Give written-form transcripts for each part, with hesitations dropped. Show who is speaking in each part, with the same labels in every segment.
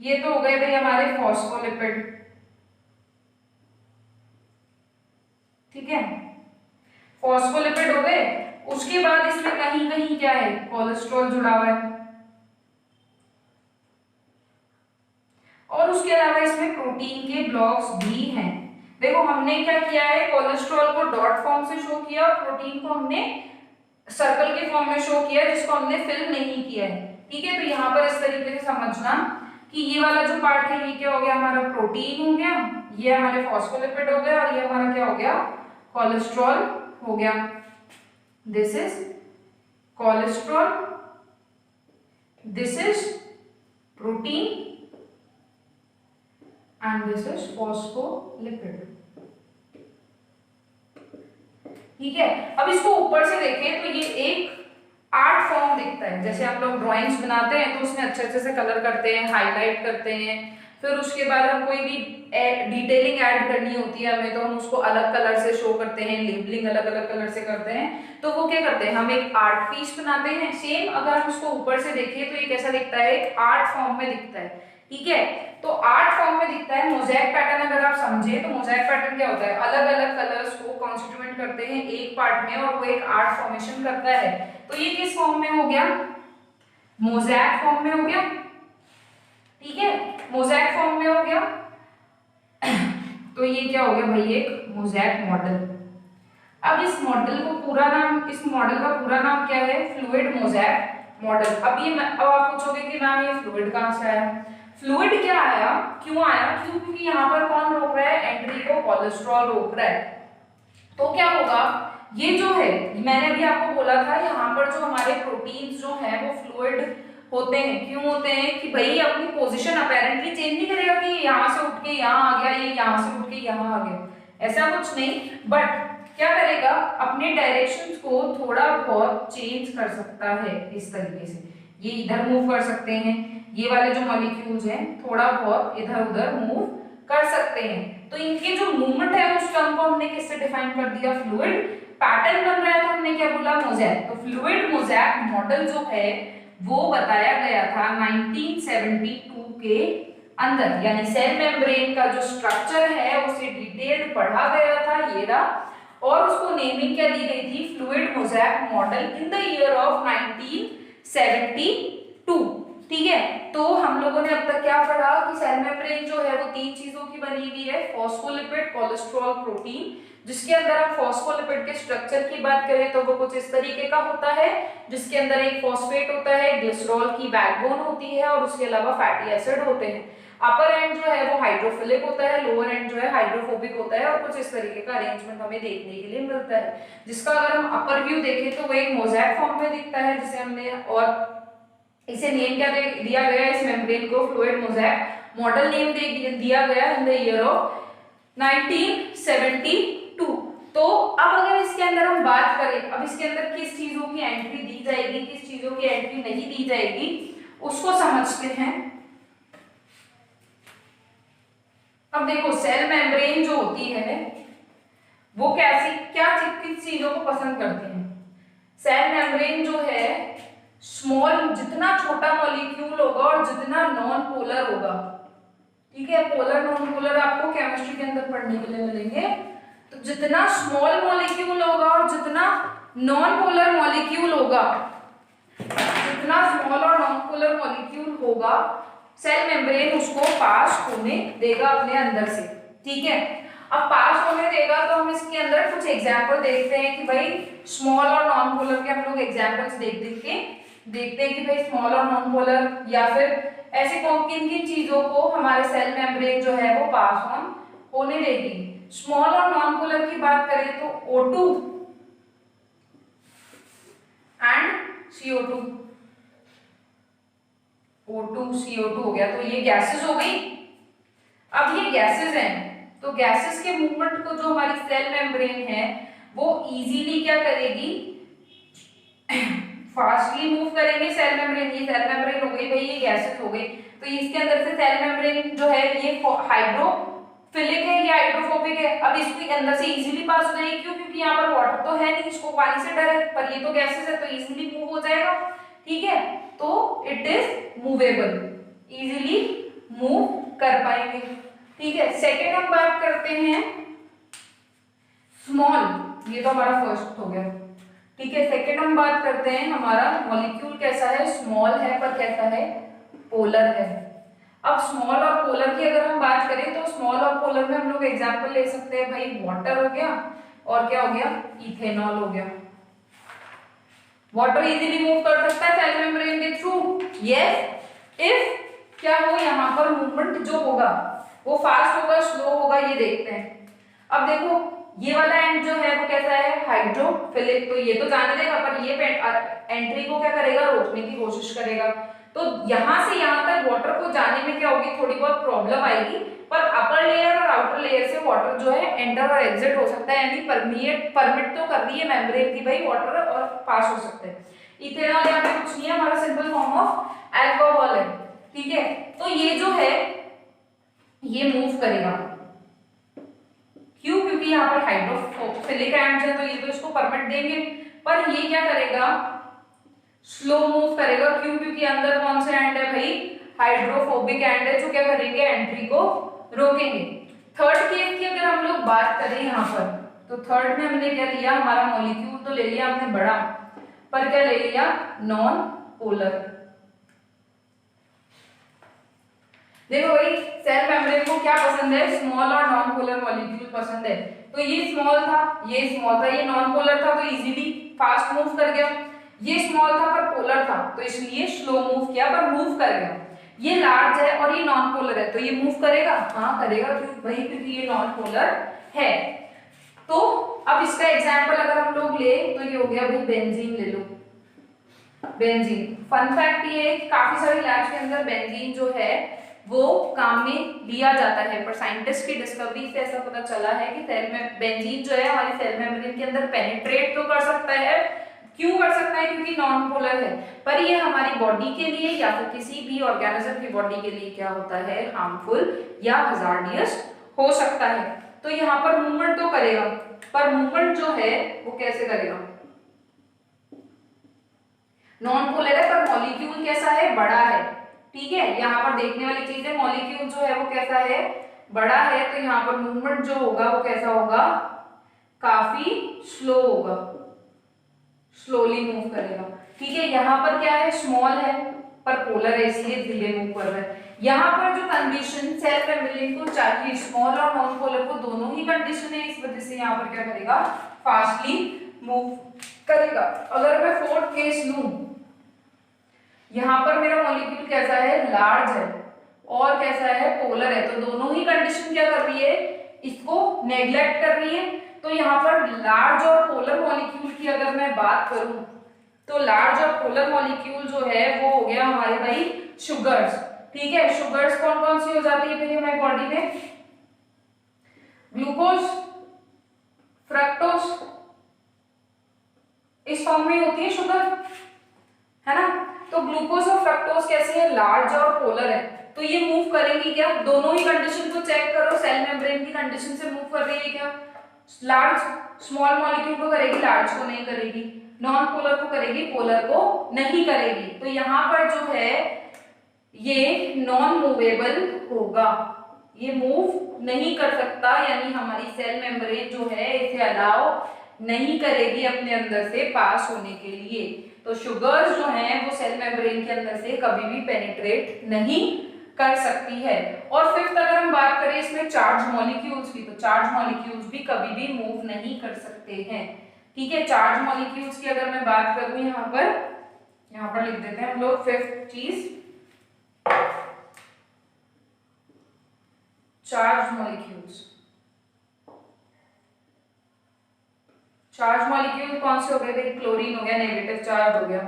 Speaker 1: ये तो हो गए भाई हमारे फॉस्फोलिपिड, ठीक है, फॉस्फोलिपिड हो गए। उसके बाद इसमें कहीं कहीं क्या है, कोलेस्ट्रॉल जुड़ा हुआ है, और उसके अलावा इसमें प्रोटीन के ब्लॉक्स भी हैं। देखो हमने क्या किया है, कोलेस्ट्रॉल को डॉट फॉर्म से शो किया और प्रोटीन को हमने सर्कल के फॉर्म में शो किया, जिसको हमने फिल नहीं किया है, ठीक है। तो यहाँ पर इस तरीके से समझना कि ये वाला जो पार्ट है ये क्या हो गया, हमारा प्रोटीन हो गया, ये हमारे फॉस्फोलिपिड हो गया, और ये हमारा क्या हो गया, कोलेस्ट्रॉल हो गया। This is cholesterol, this is protein and this is phospholipid, ठीक है। अब इसको ऊपर से देखें तो ये एक आर्ट फॉर्म दिखता है, जैसे आप लोग ड्राइंग्स बनाते हैं तो उसमें अच्छे अच्छे से कलर करते हैं, हाईलाइट करते हैं, फिर उसके बाद हम कोई भी डिटेलिंग ऐड करनी होती है हमें तो हम उसको अलग कलर से शो करते हैं, लेबलिंग अलग अलग कलर से करते हैं। तो वो क्या करते हैं, हम एक आर्ट पीस बनाते हैं। सेम अगर हम उसको ऊपर से देखें तो ये कैसा दिखता है, एक आर्ट फॉर्म में दिखता है, ठीक है। तो आर्ट फॉर्म में दिखता है। मोज़ेक पैटर्न अगर आप समझे तो मोज़ेक पैटर्न क्या होता है, अलग अलग कलर्स को कॉन्स्टिट्यूएंट करते हैं एक पार्ट में और वो एक आर्ट फॉर्मेशन करता है। तो ये किस फॉर्म में हो गया, मोज़ेक फॉर्म में हो गया, ठीक है, मोज़ेक फॉर्म में हो गया। तो ये क्या हो गया भाई, एक मोज़ेक मॉडल। अब इस मॉडल को पूरा नाम, इस मॉडल का पूरा नाम क्या है, फ्लूइड मोज़ेक मॉडल। अब आप पूछोगे कि मैम ये फ्लूइड कहाँ से आया, फ्लूइड क्या आया, क्यों आया, क्योंकि यहाँ पर कौन रोक रहा है, एंट्री को कोलेस्ट्रॉल रोक रहा है। तो क्या होगा, ये जो है मैंने अभी आपको बोला था, यहाँ पर जो हमारे प्रोटीन्स जो है वो फ्लूइड होते हैं। क्यों होते हैं कि भाई अपनी पोजीशन अपेरेंटली चेंज नहीं करेगा कि यहाँ से उठ के यहाँ आ गया, ये यहाँ से उठ के यहाँ आ गया, ऐसा कुछ नहीं, बट क्या करेगा, अपने डायरेक्शंस को थोड़ा बहुत चेंज कर सकता है इस तरीके से। ये इधर मूव कर सकते हैं, ये वाले जो मॉलिक्यूल्स हैं थोड़ा बहुत इधर उधर मूव कर सकते हैं। तो इनके जो मूवमेंट है उस टर्म को हमने किससे डिफाइन कर दिया, फ्लूइड। पैटर्न बन रहा है तो हमने क्या बोला, मोज़ेक। तो फ्लूइड मोज़ेक मॉडल जो है वो बताया गया था 1972 के अंदर, यानी सेल मेम्ब्रेन का जो स्ट्रक्चर है उसे डिटेल्ड पढ़ा गया था ये रहा, और उसको नेमिंग क्या दी गई थी, fluid mosaic model, in the year of 1972, ठीक है। तो हम लोगों ने अब तक क्या पढ़ा कि सेल मेम्ब्रेन जो है वो तीन चीजों की बनी हुई है, फॉस्फोलिपिड, कोलेस्ट्रॉल, प्रोटीन, जिसके अंदर हम फॉस्फोलिपिड के स्ट्रक्चर की बात करें तो वो कुछ इस तरीके का होता है, जिसके अंदर एक फॉस्फेट होता है, ग्लिसरॉल की बैकबोन होती है, और उसके अलावा फैटी एसिड होते हैं। अपर एंड जो है वो हाइड्रोफिलिक होता है, लोअर एंड जो है हाइड्रोफोबिक होता है, और कुछ इस तरीके का अरेंजमेंट हमें देखने के लिए मिलता है, जिसका अगर हम अपर व्यू देखें तो वो एक मोज़ेक फॉर्म में दिखता है, जिसे हमने, और इसे नेम क्या दिया गया, इस मेम्ब्रेन को फ्लूइड मोज़ेक मॉडल नेम दिया गया इन द ईयर ऑफ 1972। तो अब अगर इसके अंदर हम बात करें, अब इसके अंदर किस चीजों की एंट्री दी जाएगी, किस चीजों की एंट्री नहीं दी जाएगी, उसको समझते हैं। अब देखो सेल मेम्ब्रेन जो होती है वो कैसी, क्या किस चीजों को पसंद करते हैं, सेल मेम्ब्रेन जो है स्मॉल, जितना छोटा मॉलिक्यूल होगा और जितना नॉन पोलर होगा, ठीक है, पोलर नॉन पोलर आपको केमिस्ट्री के अंदर पढ़ने के लिए मिलेंगे। तो जितना स्मॉल मॉलिक्यूल होगा और जितना नॉन पोलर मॉलिक्यूल होगा, जितना स्मॉल और नॉन पोलर मॉलिक्यूल होगा, सेल मेम्ब्रेन उसको पास होने देगा अपने अंदर से, ठीक है। अब पास होने देगा तो हम इसके अंदर कुछ एग्जाम्पल देखते हैं कि भाई स्मॉल और नॉन पोलर के हम लोग एग्जाम्पल्स देख के देखते हैं कि भाई स्मॉल और नॉन पोलर, या फिर ऐसे किन किन चीजों को हमारे सेल मेम्ब्रेन जो है वो पास ऑन होने देगी। स्मॉल और नॉन पोलर की बात करें तो O2 and CO2, O2 CO2 हो गया, तो ये गैसेस हो गई। अब ये गैसेस हैं तो गैसेस के मूवमेंट को जो हमारी सेल मेम्ब्रेन है वो इजीली क्या करेगी, फास्टली मूव करेंगे सेल मेम्ब्रेन। ये सेल मेम्ब्रेन हो गई भाई, ये गैसेस हो गई, तो इसके अंदर से सेल मेम्ब्रेन जो है ये हाइड्रोफिलिक है या हाइड्रोफोबिक है। अब इसके अंदर से इजीली पास हो जाएगी, क्यों, क्योंकि यहाँ पर वाटर तो है नहीं, इसको पानी से डर है, पर ये तो गैसेस है तो इजीली मूव हो जाएगा, ठीक है। तो it is movable, easily move कर पाएंगे। ठीक है, सेकेंड हम बात करते हैं स्मॉल, ये तो हमारा फर्स्ट हो गया। ठीक है, सेकेंड हम बात करते हैं हमारा मॉलिक्यूल कैसा है, स्मॉल है पर कैसा है, पोलर है। अब स्मॉल और पोलर की अगर हम बात करें तो स्मॉल और पोलर में हम लोग एग्जांपल ले सकते हैं भाई, वाटर हो गया और क्या हो गया, इथेनॉल हो गया। वाटर इजीली मूव कर सकता है सेल मेम्ब्रेन के थ्रू, यस इफ क्या हो, यहाँ पर मूवमेंट जो होगा वो फास्ट होगा स्लो होगा, ये देखते हैं। अब देखो ये वाला एंड जो है वो कैसा है, हाइड्रोफिलिक, तो ये तो जाने देगा पर ये एंट्री को क्या करेगा, रोकने की कोशिश करेगा। तो यहां से यहां तक वाटर को जाने में क्या होगी, थोड़ी बहुत प्रॉब्लम आएगी, पर अपर लेयर और आउटर लेयर से वाटर जो है एंटर और एग्जिट हो सकता है, यानी परमिट तो कर रही है मेम्ब्रेन की भाई वाटर और पास हो सकते हैं। इथेनॉल यहाँ पे कुछ नहीं है, हमारा सिंपल फॉर्म ऑफ अल्कोहल है। ठीक है, तो ये जो है ये मूव करेगा, क्यों, क्योंकि यहाँ पर हाइड्रोफिलिक एंड्स है तो ये तो इसको परमिट देंगे, पर ये क्या करेगा, स्लो मूव करेगा, क्यों, क्योंकि अंदर कौन से एंड है भाई, हाइड्रोफोबिक एंड है, जो क्या करेंगे, एंट्री को रोकेंगे। थर्ड केस की अगर हम लोग बात करें यहाँ पर, तो थर्ड में हमने क्या लिया, हमारा मॉलिक्यूल तो ले लिया हमने बड़ा, पर क्या ले लिया, नॉन पोलर। देखो भाई सेल मेम्ब्रेन को क्या पसंद है, स्मॉल और नॉन पोलर मॉलिक्यूल पसंद है, तो ये स्मॉल था, ये स्मॉल था, ये नॉन पोलर था तो इजीली फास्ट मूव कर गया, ये स्मॉल था पर पोलर था तो इसलिए स्लो मूव किया पर मूव कर गया। ये लार्ज है और ये नॉन पोलर है तो ये मूव करेगा, हाँ करेगा, क्यों भाई, क्योंकि ये नॉन पोलर है। तो अब इसका एग्जांपल अगर हम लोग ले तो ये हो गया भाई बेंजीन ले लो, बेंजीन। फन फैक्ट ये है कि काफी सारी लैब्स के अंदर बेंजीन जो है वो काम में लिया जाता है, पर साइंटिस्ट की डिस्कवरी से ऐसा पता चला है कि सेल में बेंजीन जो है हमारी सेल मेम्ब्रेन के अंदर पेनिट्रेट तो कर सकता है, क्यों कर सकता है, क्योंकि नॉन पोलर है, पर ये हमारी बॉडी के लिए या फिर किसी भी ऑर्गेनिज्म की बॉडी के लिए क्या होता है, हार्मफुल या हजार्डियस हो सकता है। तो यहाँ पर मूवमेंट तो करेगा, पर मूवमेंट जो है वो कैसे करेगा, नॉन पोलर है पर मॉलिक्यूल कैसा है, बड़ा है। ठीक है, यहाँ पर देखने वाली चीज है, मॉलिक्यूल जो है वो कैसा है, बड़ा है, तो यहाँ पर मूवमेंट जो होगा वो कैसा होगा, काफी स्लो होगा, स्लोली मूव करेगा। ठीक है, यहाँ पर क्या है, स्मॉल है पर पोलर है इसलिए धीरे मूव कर रहा है। यहाँ पर जो कंडीशन सेल मेम्ब्रेन को चाहिए, स्मॉल और नॉन पोलर को दोनों ही कंडीशन है, इस वजह से यहाँ पर क्या करेगा, फास्टली मूव करेगा। अगर मैं फोर्थ केस लूं, यहाँ पर मेरा मॉलिक्यूल कैसा है, लार्ज है और कैसा है, पोलर है, तो दोनों ही कंडीशन क्या कर रही है, इसको नेग्लेक्ट कर रही है। तो यहाँ पर लार्ज और पोलर मॉलिक्यूल की अगर मैं बात करूं तो लार्ज और पोलर मॉलिक्यूल जो है वो हो गया हमारे भाई शुगर्स। ठीक है, शुगर्स कौन कौन सी हो जाती है फिर हमारी बॉडी में, ग्लूकोज, फ्रक्टोज, इस फॉर्म में होती है शुगर, है ना। तो ग्लूकोज और फ्रक्टोज कैसे है, लार्ज और पोलर है, तो ये मूव करेंगी क्या, दोनों ही कंडीशन को चेक करो, सेल मेम्ब्रेन की कंडीशन से मूव कर रही है क्या, लार्ज स्मॉल मॉलिक्यूल को करेगी, लार्ज को नहीं करेगी, नॉन पोलर को करेगी, पोलर को नहीं करेगी। तो यहाँ पर जो है ये नॉन मूवेबल होगा, ये मूव नहीं कर सकता, यानी हमारी सेल मेम्ब्रेन जो है इसे अलाउ नहीं करेगी अपने अंदर से पास होने के लिए। तो शुगर्स जो हैं वो सेल मेम्ब्रेन के अंदर से कभी भी पेनिट्रेट नहीं कर सकती है। और फिफ्थ अगर हम बात करें इसमें चार्ज मॉलिक्यूल्स की, तो चार्ज मॉलिक्यूल्स भी कभी भी मूव नहीं कर सकते हैं। ठीक है, चार्ज मॉलिक्यूल्स की अगर मैं बात करूं यहाँ पर लिख देते हैं हम लोग फिफ्थ चीज, चार्ज मॉलिक्यूल्स। चार्ज मॉलिक्यूल कौन से हो गए भाई, क्लोरीन हो गया, नेगेटिव चार्ज हो गया,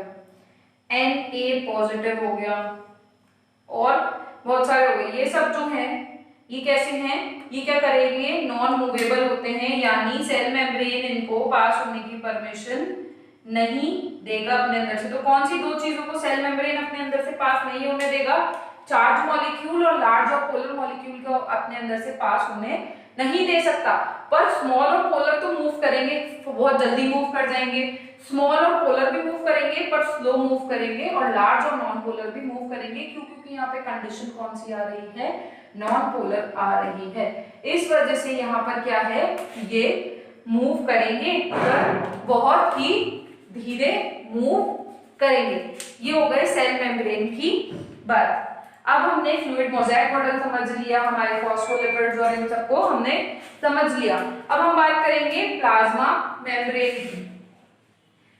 Speaker 1: Na पॉजिटिव हो गया और बहुत सारे हो गए। ये सब जो हैं ये कैसे हैं, ये क्या करेंगे, नॉन मूवेबल होते हैं, यानी सेल मेम्ब्रेन इनको पास होने की परमिशन नहीं देगा अपने अंदर से। तो कौन सी दो चीजों को सेल मेम्ब्रेन अपने अंदर से पास नहीं होने देगा, चार्ज मॉलिक्यूल और लार्ज और पोलर मॉलिक्यूल को अपने अंदर से पास होने नहीं दे सकता। पर स्मॉल और पोलर तो मूव करेंगे, बहुत जल्दी मूव कर जाएंगे, स्मॉल और पोलर भी मूव करेंगे पर स्लो मूव करेंगे और लार्ज और नॉन पोलर भी मूव करेंगे। क्यों? क्योंकि यहाँ पे कंडीशन कौन सी आ रही है? नॉन पोलर आ रही है। इस वजह से यहाँ पर क्या है, ये मूव करेंगे पर बहुत ही धीरे मूव करेंगे। ये हो गए सेल मेम्ब्रेन की बात। अब हमने फ्लूइड मोज़ेक मॉडल समझ लिया, हमारे फॉस्फोलिपिड्स और इन सबको हमने समझ लिया। अब हम बात करेंगे प्लाज्मा मेम्ब्रेन की।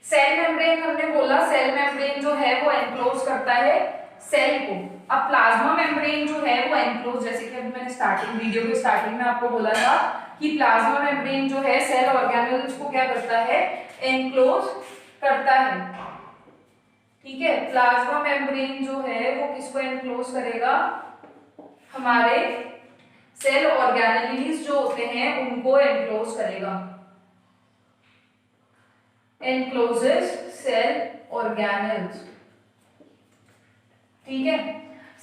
Speaker 1: सेल मेम्ब्रेन हमने बोला, सेल मेम्ब्रेन जो है वो एनक्लोज करता है सेल को। अब प्लाज्मा मेम्ब्रेन जो है वो एनक्लोज, जैसे कि अभी मैंने स्टार्टिंग वीडियो के स्टार्टिंग में आपको बोला था कि प्लाज्मा मेम्ब्रेन जो है सेल ऑर्गेनेल्स को क्या करता है? एनक्लोज करता है। ठीक है, प्लाज्मा मेम्ब्रेन जो है वो किसको एनक्लोज करेगा? हमारे सेल ऑर्गेनेल्स जो होते हैं उनको एनक्लोज करेगा। Encloses cell organelles. ठीक है,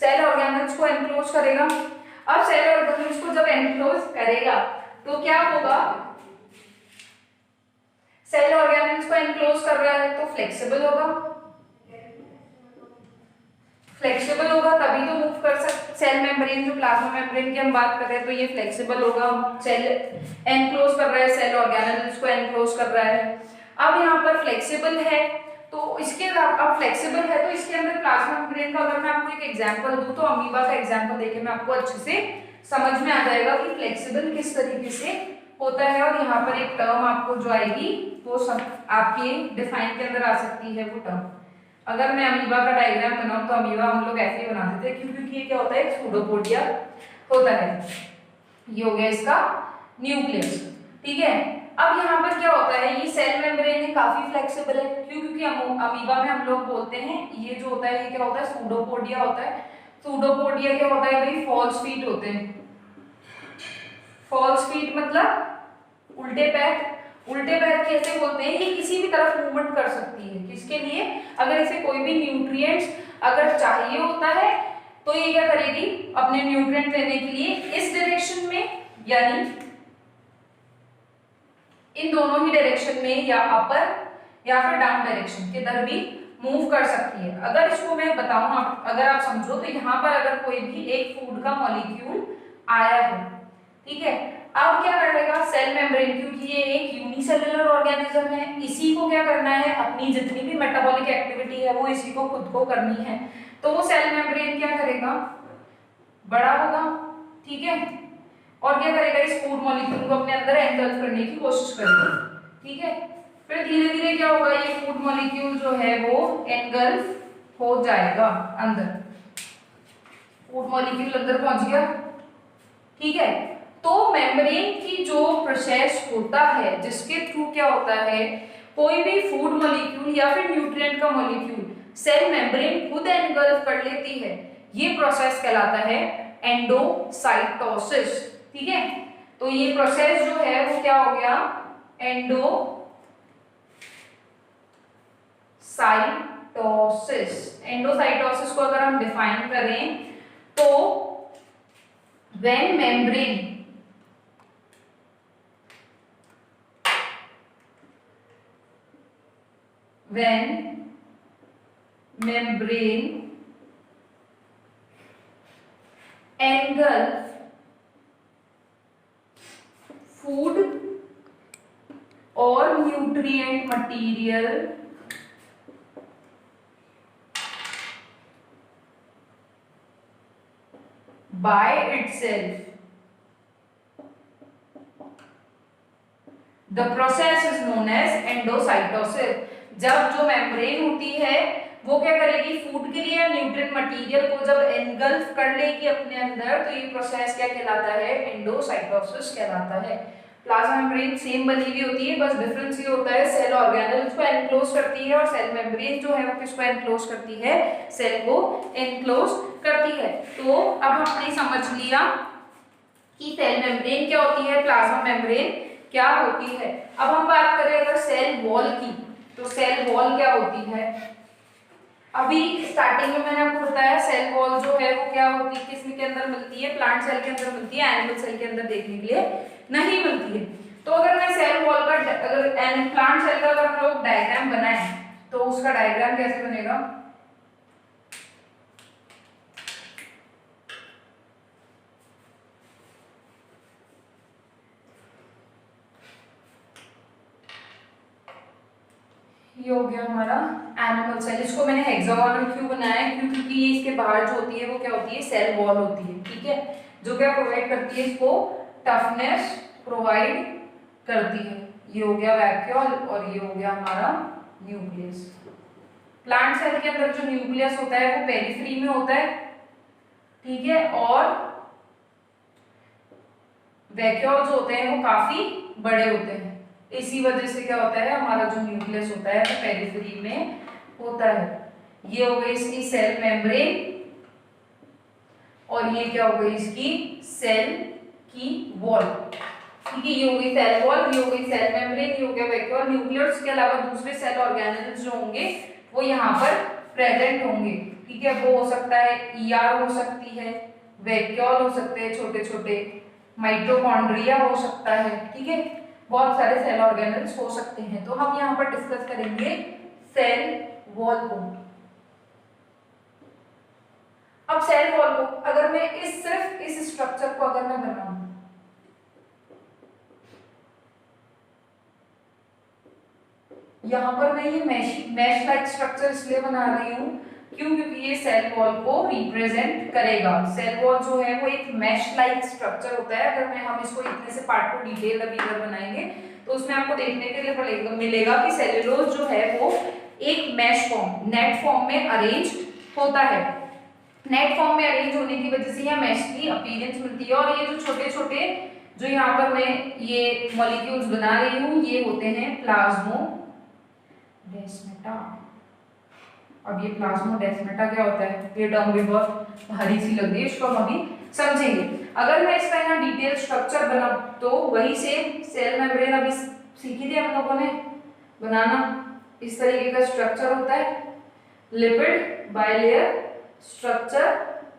Speaker 1: सेल ऑर्गेनेल्स को एनक्लोज करेगा। अब सेल ऑर्गेनेल्स को जब एनक्लोज करेगा तो क्या होगा? सेल ऑर्गेनेल्स को एनक्लोज कर रहा है तो फ्लेक्सिबल होगा। फ्लेक्सिबल होगा तभी तो मूव कर सकते। सेल मेम्ब्रेन जो प्लाज्मा मेम्ब्रेन की हम बात कर रहे हैं तो ये फ्लेक्सिबल होगा। सेल एनक्लोज कर रहा है, सेल ऑर्गेनेल्स को एनक्लोज कर रहा है। अब यहाँ पर फ्लेक्सिबल है तो इसके अब फ्लेक्सिबल है तो इसके अंदर प्लाज्मा मेम्ब्रेन का अगर मैं आपको एक एग्जांपल दूं तो अमीबा का एग्जांपल देके मैं आपको अच्छे से समझ में आ जाएगा कि फ्लेक्सिबल किस तरीके से होता है। और यहाँ पर एक टर्म आपको जो आएगी वो आपके डिफाइन के अंदर आ सकती है वो टर्म। अगर मैं अमीबा का डायग्राम बनाऊं तो अमीबा हम लोग ऐसे ही बनाते थे क्योंकि ये क्या होता है? एक सूडोपोडिया होता है। ये हो गया इसका न्यूक्लियस। ठीक है, अब यहाँ पर क्या होता है? ये सेल मेम्ब्रेन है, काफी फ्लेक्सिबल है। क्यों? क्योंकि अमीबा में हम लोग बोलते हैं ये जो होता है ये क्या होता है? सूडोपोडिया होता है। सूडोपोडिया क्या होता है भाई? फॉल्स फीट होते हैं। फॉल्स फीट मतलब उल्टे पैर। उल्टे पैर कैसे बोलते हैं? ये किसी भी तरफ मूवमेंट कर सकती है। किसके लिए? अगर इसे कोई भी न्यूट्रिएंट्स अगर चाहिए होता है तो ये क्या करेगी? अपने न्यूट्रिएंट लेने के लिए इस डायरेक्शन में यानी इन दोनों ही डायरेक्शन में या अपर या फिर डाउन डायरेक्शन के इधर भी मूव कर सकती है। अगर इसको मैं बताऊं, अगर आप समझो तो यहाँ पर अगर कोई भी एक फूड का मॉलिक्यूल आया है, ठीक है, अब क्या करेगा सेल मेम्ब्रेन? क्योंकि ये एक यूनिसेलुलर ऑर्गेनिज्म है, इसी को क्या करना है? अपनी जितनी भी मेटाबॉलिक एक्टिविटी है वो इसी को खुद को करनी है। तो वो सेल मेम्ब्रेन क्या करेगा? बड़ा होगा। ठीक है, और क्या करेगा? इस फूड मॉलिक्यूल को अपने अंदर एंगल्फ करने की कोशिश करेगा। ठीक है, फिर धीरे धीरे क्या होगा? ये फूड मॉलिक्यूल जो है वो एंगल्फ हो जाएगा अंदर। फूड मॉलिक्यूल अंदर पहुंच गया। ठीक है, तो मेम्ब्रेन की जो प्रोसेस होता है जिसके थ्रू क्या होता है? कोई भी फूड मॉलिक्यूल या फिर न्यूट्रिएंट का मॉलिक्यूल सेल मेम्ब्रेन खुद एनगल्फ कर लेती है, ये प्रोसेस कहलाता है एंडोसाइटोसिस। ठीक है, तो ये प्रोसेस जो है वो क्या हो गया? एंडोसाइटोसिस। एंडोसाइटोसिस को अगर हम डिफाइन करें तो when membrane engulf food or nutrient material by itself, the process is known as endocytosis। जब जो मेम्ब्रेन होती है वो क्या करेगी? फूड के लिए न्यूट्रिएंट मटेरियल को जब एनगल्फ कर लेगी अपने अंदर, तो ये प्रोसेस क्या कहलाता है? एंडोसाइटोसिस कहलाता है। प्लाज्मा मेम्ब्रेन सेम बनी हुई होती है, बस डिफरेंस ये होता है सेल ऑर्गेनेल्स को एनक्लोज करती है और सेल मेम्ब्रेन जो है वो किसको एनक्लोज करती है? सेल को एनक्लोज करती है। तो अब हमने समझ लिया कि सेल मेम्ब्रेन क्या होती है, प्लाज्मा मेम्ब्रेन क्या होती है। अब हम बात करें अगर सेल वॉल की, तो सेल वॉल क्या होती है? अभी स्टार्टिंग में मैंने आपको बताया सेल वॉल जो है वो क्या होती है, किस के अंदर मिलती है? प्लांट सेल के अंदर मिलती है, एनिमल सेल के अंदर देखने के लिए नहीं मिलती है। तो अगर मैं सेल वॉल का अगर प्लांट सेल का अगर हम लोग डायग्राम बनाएं तो उसका डायग्राम कैसे बनेगा? ये हो गया हमारा एनिमल सेल। इसको मैंने हेक्सागोनल क्यों बनाया है? क्योंकि ये इसके बाहर जो होती है वो क्या होती है? सेल वॉल होती है, ठीक है, जो क्या प्रोवाइड करती है इसको? टफनेस प्रोवाइड करती है। ये हो गया वैक्यूल और ये हो गया हमारा न्यूक्लियस। प्लांट सेल के अंदर जो न्यूक्लियस होता है वो पेरिफेरी में होता है, ठीक है, और वैक्यूल जो होते हैं वो काफी बड़े होते हैं। इसी वजह से क्या होता है, हमारा जो न्यूक्लियस होता है वो पेरिफेरी में होता है। ये हो गई इसकी सेल मेम्ब्रेन और ये क्या हो गई इसकी सेल की वॉल, ठीक है। ये हो गई सेल वॉल, ये हो गई सेल मेम्ब्रेन, ये हो गया वैक्यूल। न्यूक्लियस के अलावा दूसरे सेल ऑर्गेनेल्स जो होंगे वो यहाँ पर प्रेजेंट होंगे, ठीक है। वो हो सकता है ईआर हो सकती है, वैक्यूल हो सकते हैं छोटे छोटे, माइटोकॉन्ड्रिया हो सकता है, ठीक है, बहुत सारे सेल ऑर्गेनेल्स हो सकते हैं। तो हम यहाँ पर डिस्कस करेंगे सेल वॉल को। अब सेल वॉल को अगर मैं सिर्फ इस स्ट्रक्चर को अगर मैं बनाऊं, यहाँ पर मैं ये मैश लाइक स्ट्रक्चर इसलिए बना रही हूँ क्योंकि ये सेल वॉल को रिप्रेजेंट करेगा। सेल वॉल जो है वो एक मैश लाइक स्ट्रक्चर होता है। अगर हम इसको इतने से पार्ट को डिटेल अभी अगर बनाएंगे तो उसमें आपको देखने के लिए मिलेगा कि सेल्यूलोज जो है वो एक मैश फॉर्म, नेट फॉर्म में अरेंज होता है। नेट फॉर्म में अरेंज होने की वजह से यहाँ मैश की अपीयरेंस मिलती है। और ये जो छोटे छोटे जो यहाँ पर मैं ये मॉलिक्यूल्स बना रही हूँ ये होते हैं प्लाज्मोडेस्माटा। अब ये प्लाज्मोडेस्माटा क्या होता है, ये टर्म भी बहुत भारी सी लग रही है, इसको हम अभी समझेंगे। अगर मैं इसका यहाँ डिटेल स्ट्रक्चर बना तो वही सेल मेम्ब्रेन अभी सीखी थी हम लोगों ने बनाना। इस तरीके का स्ट्रक्चर होता है, लिपिड बाइलेयर स्ट्रक्चर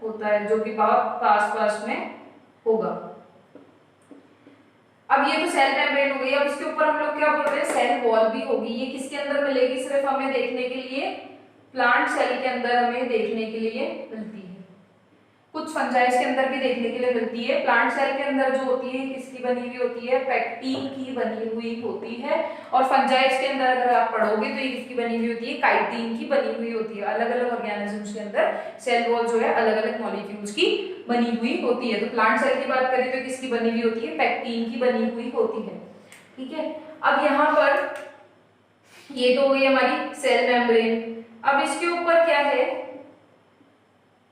Speaker 1: होता है जो कि पास में होगा। अब ये तो सेल मेम्ब्रेन हो गई। अब इसके ऊपर हम लोग क्या बोल रहे हैं, सेल वॉल भी होगी। ये किसके अंदर मिलेगी? सिर्फ हमें देखने के लिए प्लांट सेल के अंदर हमें देखने के लिए मिलती है। कुछ फंजाइस के अंदर भी देखने के लिए मिलती है। प्लांट सेल के अंदर जो होती है किसकी बनी हुई होती है? पेक्टिन की बनी हुई होती है। और फंजाइस के अंदर अगर आप पढ़ोगे तो ये किसकी बनी हुई होती है? काइटिन की बनी हुई होती है। अलग अलग ऑर्गेनिजम्स के अंदर सेल वॉल जो है अलग अलग मॉलिक्यूल्स की बनी हुई होती है। तो प्लांट सेल की बात करें तो किसकी बनी हुई होती है? पेक्टिन की बनी हुई होती है, ठीक है। अब यहाँ पर ये तो हो गई हमारी सेल मेम्ब्रेन। अब इसके ऊपर क्या है,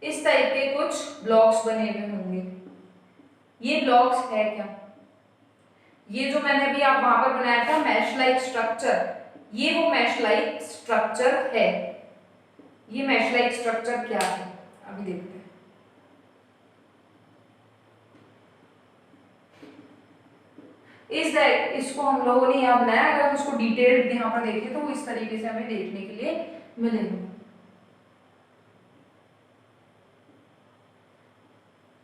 Speaker 1: इस टाइप के कुछ ब्लॉक्स बने हुए होंगे। ये ब्लॉक्स है क्या? ये जो मैंने अभी आप वहां पर बनाया था मैश लाइक स्ट्रक्चर, ये वो मैश लाइक स्ट्रक्चर है। ये मैश लाइक स्ट्रक्चर क्या है अभी देखते हैं। इसको हम लोगों ने यहाँ बनाया। अगर हम इसको डिटेल्ड यहाँ पर देखें तो वो इस तरीके से हमें देखने के लिए मिलेगा।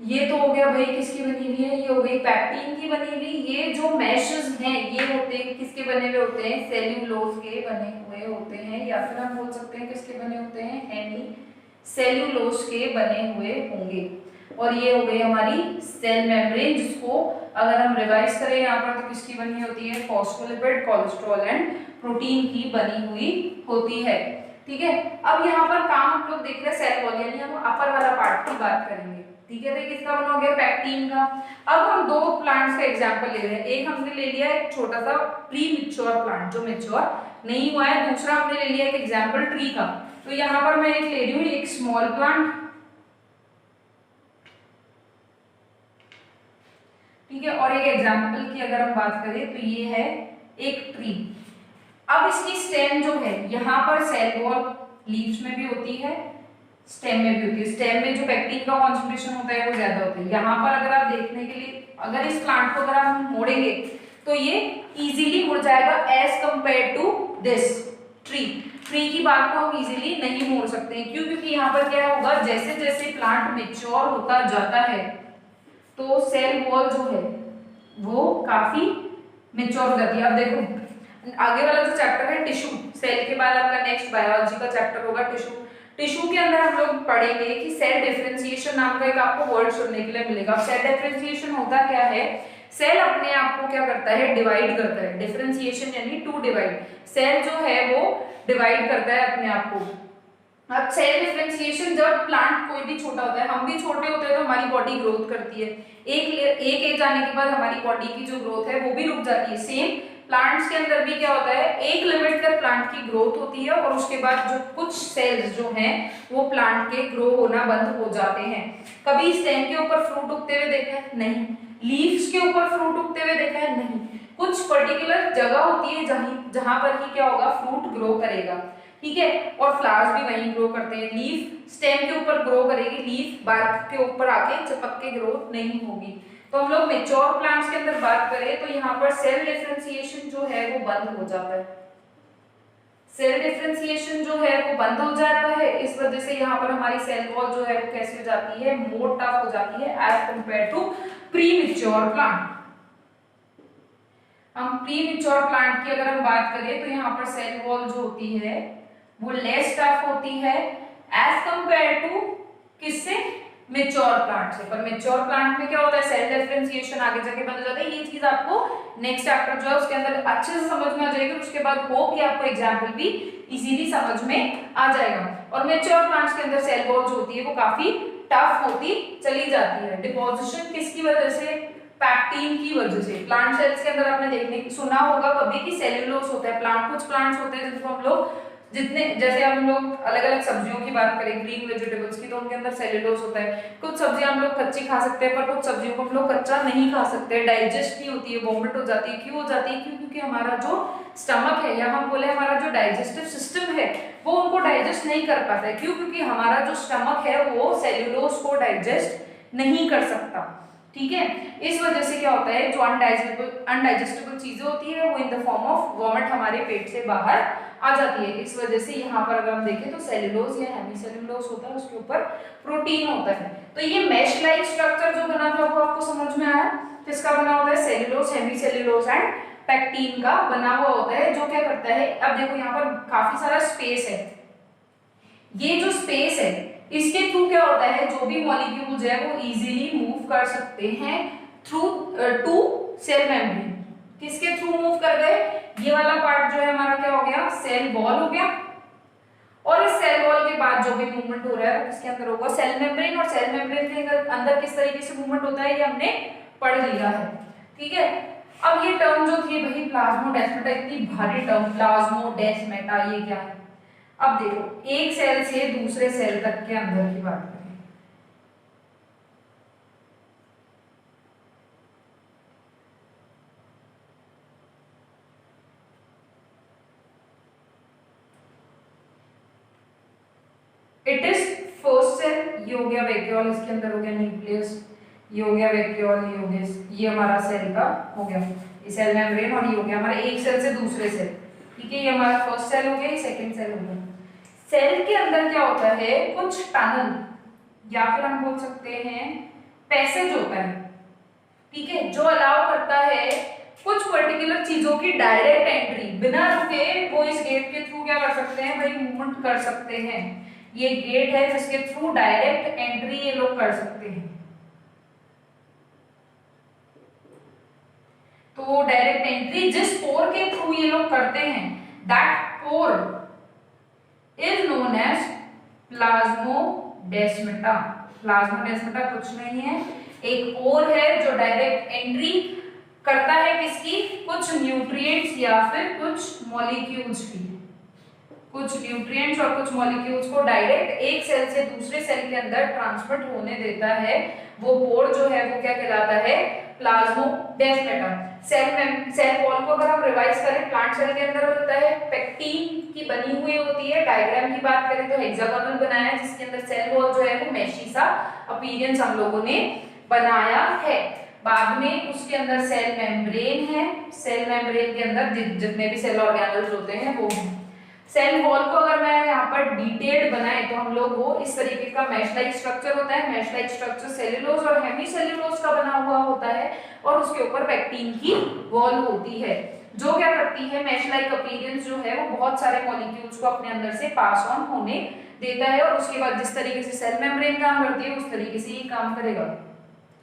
Speaker 1: ये तो हो गया भाई किसकी बनी हुई है? ये हो गई पेक्टिन की बनी हुई। ये जो मैशेस हैं ये होते हैं किसके बने हुए होते हैं? सेल्यूलोज के बने हुए होते हैं, या फिर हम बोल सकते हैं किसके बने होते हैं? हेमी सेल्यूलोज के बने हुए होंगे। और ये हो गई हमारी सेल मेम्ब्रेन, जिसको अगर हम रिवाइज करें यहाँ पर तो किसकी बनी होती है? फॉस्फोलिपिड, कोलेस्ट्रॉल एंड प्रोटीन की बनी हुई होती है, ठीक है। अब यहाँ पर काम हम लोग देख रहे हैं सेल वॉल, यानी हम अपर वाला पार्ट की बात करेंगे, ठीक है। तो किसका बना हो गया? पेक्टिन का। अब हम दो प्लांट्स का एग्जांपल ले रहे हैं। एक हमने ले लिया एक छोटा सा प्री मैच्योर प्लांट जो मैच्योर नहीं हुआ है, दूसरा हमने ले लिया एक एग्जांपल ट्री का। तो यहाँ पर मैं एक ले रही हूँ एक स्मॉल प्लांट, ठीक है, और एक एग्जांपल की अगर हम बात करें तो ये है एक ट्री। अब इसकी स्टेम जो है यहाँ पर सेल वॉल लीव्स में भी होती है, स्टेम में भी होती है। स्टेम में जो पेक्टिन का कॉन्सेंट्रेशन होता है वो ज्यादा होता है। यहाँ पर अगर आप देखने के लिए अगर इस प्लांट को अगर हम मोड़ेंगे तो ये इजीली मुड़ जाएगा as compare to this tree. Tree की बात को हम इजीली नहीं मोड़ सकते हैं। क्यों? क्योंकि यहाँ पर क्या होगा, जैसे जैसे प्लांट मैच्योर होता जाता है तो सेल वॉल जो है वो काफी मैच्योर हो जाती है। अब देखो आगे वाला जो चैप्टर है टिश्यू, सेल के बाद आपका नेक्स्ट बायोलॉजी का चैप्टर होगा टिश्यू। टिश्यू के अंदर हम लोग पढ़ेंगे कि सेल डिफरेंशिएशन नाम का एक आपको वर्ड सुनने के लिए मिलेगा। सेल डिफरेंशिएशन होता क्या है, सेल अपने आप को क्या करता है, डिवाइड करता है। डिफरेंशिएशन यानी टू डिवाइड, सेल जो है वो डिवाइड करता है अपने आप को। अब सेल डिफरेंशिएशन, जब प्लांट कोई भी छोटा होता है, हम भी छोटे होते हैं तो हमारी बॉडी ग्रोथ करती है, एक एज आने के बाद हमारी बॉडी की जो ग्रोथ है वो भी रुक जाती है। सेम प्लांट्स के अंदर भी क्या होता है, एक लिमिट तक प्लांट की ग्रोथ होती है और उसके बाद जो कुछ सेल्स जो हैं वो प्लांट के ग्रो होना बंद हो जाते हैं। कभी स्टेम के ऊपर फ्रूट उगते हुए देखा है? नहीं। लीव्स के ऊपर फ्रूट उगते हुए देखा है? नहीं। कुछ पर्टिकुलर जगह होती है जहां पर ही क्या होगा, फ्रूट ग्रो करेगा, ठीक है। और फ्लावर्स भी वहीं ग्रो करते हैं। लीफ स्टेम के ऊपर ग्रो करेगी, लीफ बार्क के ऊपर आके चिपक के ग्रोथ नहीं होगी। तो हम लोग मेच्योर प्लांट्स के अंदर बात करें तो यहाँ पर सेल डिफरेंशिएशन जो है वो बंद हो जाता है। सेल डिफरेंशिएशन जो है वो बंद हो जाता है, इस वजह से यहाँ पर हमारी सेल वॉल जो है वो कैसी हो जाती है, मोर टफ हो जाती है as compare to premature plant. हम प्री मेच्योर प्लांट की अगर हम बात करें तो यहाँ पर सेल वॉल जो होती है वो लेस टफ होती है एज कंपेयर टू किससे, मेच्योर प्लांट से। पर मेच्योर प्लांट में क्या होता है, सेल डिफरेंशिएशन आगे जाके बंद हो जाता है। ये चीज आपको नेक्स्ट चैप्टर जो है उसके अंदर अच्छे से समझ में आ जाएगी, उसके बाद होप कि आपको एग्जांपल भी इजीली समझ में आ जाएगा। और मेच्योर प्लांट्स के अंदर सेल वॉल जो होती है वो काफी टफ होती चली जाती है। डिपोजिशन किसकी वजह से, पैक्टीन की वजह से। प्लांट सेल्स के अंदर आपने देखने सुना होगा कभी कि सेल्यूलोज होता है। प्लांट कुछ प्लांट्स होते हैं जिनको हम लोग जितने, जैसे हम लोग अलग अलग सब्जियों की बात करें, ग्रीन वेजिटेबल्स की, तो उनके अंदर सेल्यूलोज होता है। कुछ सब्जियां हम लोग कच्ची खा सकते हैं पर कुछ सब्जियों को हम लोग कच्चा नहीं खा सकते, डाइजेस्ट नहीं होती है, वोमिट हो जाती है। क्यों हो जाती है, क्योंकि हमारा जो स्टमक है या हम बोले हमारा जो डाइजेस्टिव सिस्टम है वो उनको डाइजेस्ट नहीं कर पाता है। क्यों, क्योंकि हमारा जो स्टमक है वो सेल्यूलोज को डाइजेस्ट नहीं कर सकता, ठीक है। इस वजह से क्या होता है, जो अनडाइजेस्टेबल चीजें होती है वो in the form of vomit हमारे पेट से बाहर आ जाती है। इस वजह से यहाँ पर अगर हम देखें तो सेल्यूलोज या हेमीसेल्यूलोज होता है, उसके ऊपर प्रोटीन होता है। तो ये मैश लाइक स्ट्रक्चर जो बना था वो आपको समझ में आया, किसका बना होता है, सेल्यूलोज, हेमीसेल्यूलोज एंड पैक्टीन का बना हुआ होता है। जो क्या करता है, अब देखो यहाँ पर काफी सारा स्पेस है, ये जो स्पेस है इसके थ्रू क्या होता है, जो भी मॉलिक्यूल्स है वो इजीली मूव कर सकते हैं थ्रू टू सेल मेम्ब्रेन। किसके थ्रू मूव कर गए, ये वाला पार्ट जो है हमारा क्या हो गया, सेल वॉल हो गया। और इस सेल वॉल के बाद जो भी मूवमेंट हो रहा है वो किसके अंदर होगा, सेल मेम्ब्रेन। और सेल मेम्ब्रेन के अंदर किस तरीके से मूवमेंट होता है ये हमने पढ़ लिया है, ठीक है। अब ये टर्म जो थी भाई प्लाज्मोडेस्माटा, इतनी भारी टर्म प्लाज्मोडेस्माटा, ये क्या है। अब देखो एक सेल से दूसरे सेल तक के अंदर की बात करें, इट इज फर्स्ट सेल, ये हो गया वैक्यूल, इसके अंदर हो गया न्यूक्लियस, ये हो गया वैक्यूल, ये हो गया, ये हमारा सेल का हो गया, ये सेल मेम्ब्रेन। और ये हो गया हमारा एक सेल से दूसरे सेल, ठीक है। ये हमारा फर्स्ट सेल हो गया, ये सेकंड सेल हो गया। सेल के अंदर क्या होता है, कुछ टनल या फिर हम बोल सकते हैं पैसेज होता है, ठीक है, जो अलाउ करता है कुछ पर्टिकुलर चीजों की डायरेक्ट एंट्री। बिना रुके वो इस गेट के थ्रू क्या कर सकते हैं भाई, मूवमेंट कर सकते हैं। ये गेट है जिसके थ्रू डायरेक्ट एंट्री ये लोग कर सकते हैं। तो डायरेक्ट एंट्री जिस पोर के थ्रू ये लोग करते हैं, that pore is known as plasmodesmata. Plasmodesmata कुछ नहीं है, एक पोर है जो डायरेक्ट एंट्री करता है किसकी, कुछ न्यूट्रिएंट्स या फिर कुछ मॉलिक्यूल्स की। कुछ न्यूट्रिएंट्स और कुछ मॉलिक्यूल्स को डायरेक्ट एक सेल से दूसरे सेल के अंदर ट्रांसमिट होने देता है। वो पोर जो है वो क्या कहलाता है, प्लाज्मोडेस्माटा। सेल वॉल को अगर हम रिवाइज करें, प्लांट सेल के अंदर होता है पेक्टीन की बनी हुई होती है। डायग्राम की बात करें तो हेक्सागोनल बनाया है, जिसके अंदर सेल वॉल जो है वो मेशी सा अपीयरेंस हम लोगों ने बनाया है। बाद में उसके अंदर सेल मेम्ब्रेन है, सेल मेम्ब्रेन के अंदर जितने भी सेल ऑर्गेनल्स होते हैं वो हैं। सेल वॉल को अगर मैं यहाँ पर डिटेल्ड बनाए तो हम लोग वो इस तरीके का मैश लाइक स्ट्रक्चर होता है। मैश लाइक स्ट्रक्चर सेल्यूलोज और हेमीसेल्यूलोज का बना हुआ होता है और उसके ऊपर पेक्टीन की वॉल होती है। जो क्या करती है, मैश लाइक अपीयरेंस जो है वो बहुत सारे मॉलिक्यूल्स को अपने अंदर से पास ऑन होने देता है, और उसके बाद जिस तरीके से सेल मेम्ब्रेन काम करती है उस तरीके से ये काम करेगा।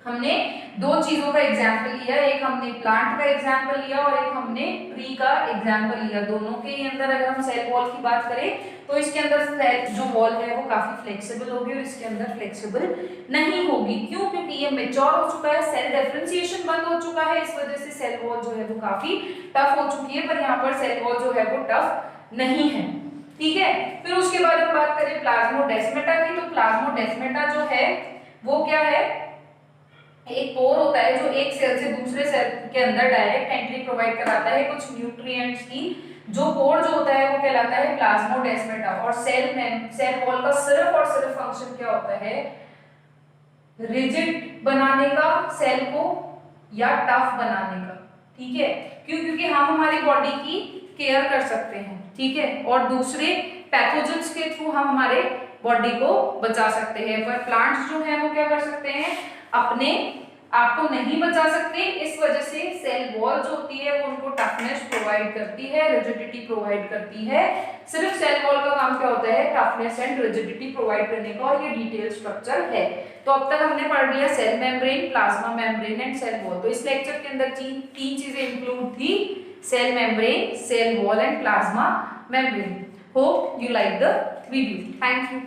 Speaker 1: हमने दो चीजों का एग्जाम्पल लिया, एक हमने प्लांट का एग्जाम्पल लिया और एक हमने ट्री का एग्जाम्पल लिया। दोनों के अंदर अगर हम सेल वॉल की बात करें तो इसके अंदर सेल जो वॉल है वो काफी फ्लेक्सिबल होगी और इसके अंदर फ्लेक्सिबल नहीं होगी। क्यों? क्योंकि ये मैच्योर हो चुका है, सेल डिफरेंशिएशन बंद हो चुका है, इस वजह से सेल वॉल जो है वो काफी टफ हो चुकी है, पर यहाँ पर सेल वॉल जो है वो टफ नहीं है। ठीक है, फिर उसके बाद हम बात करें प्लाज्मोडेस्माटा की, तो प्लाज्मोडेस्माटा जो है वो क्या है, एक पोर होता है जो एक सेल से दूसरे सेल के अंदर डायरेक्ट एंट्री प्रोवाइड कराता है कुछ न्यूट्रिएंट्स की। जो पोर जो होता है वो कहलाता है प्लाज्मोडेस्माटा। और सेल वॉल का सिर्फ और सिर्फ फंक्शन क्या होता है, रिजिड बनाने का सेल को या टफ बनाने का। ठीक है, क्यों? क्योंकि हम हमारी बॉडी की केयर कर सकते हैं, ठीक है, और दूसरे पैथोजेंस के थ्रू हम हमारे बॉडी को बचा सकते हैं। पर प्लांट्स जो है वो क्या कर सकते हैं, अपने आप को नहीं बचा सकते, इस वजह से सेल वॉल जो होती है वो उनको टफनेस प्रोवाइड करती है, रिजिडिटी प्रोवाइड करती है। सिर्फ सेल वॉल का काम क्या होता है, टफनेस एंड रिजिडिटी प्रोवाइड करने का, और ये डिटेल स्ट्रक्चर है। तो अब तक हमने पढ़ लिया cell membrane, plasma membrane and cell wall. तो इस लेक्चर के अंदर तीन चीजें इंक्लूड थी, cell membrane, cell wall and plasma membrane. Hope you like the video. Thank you.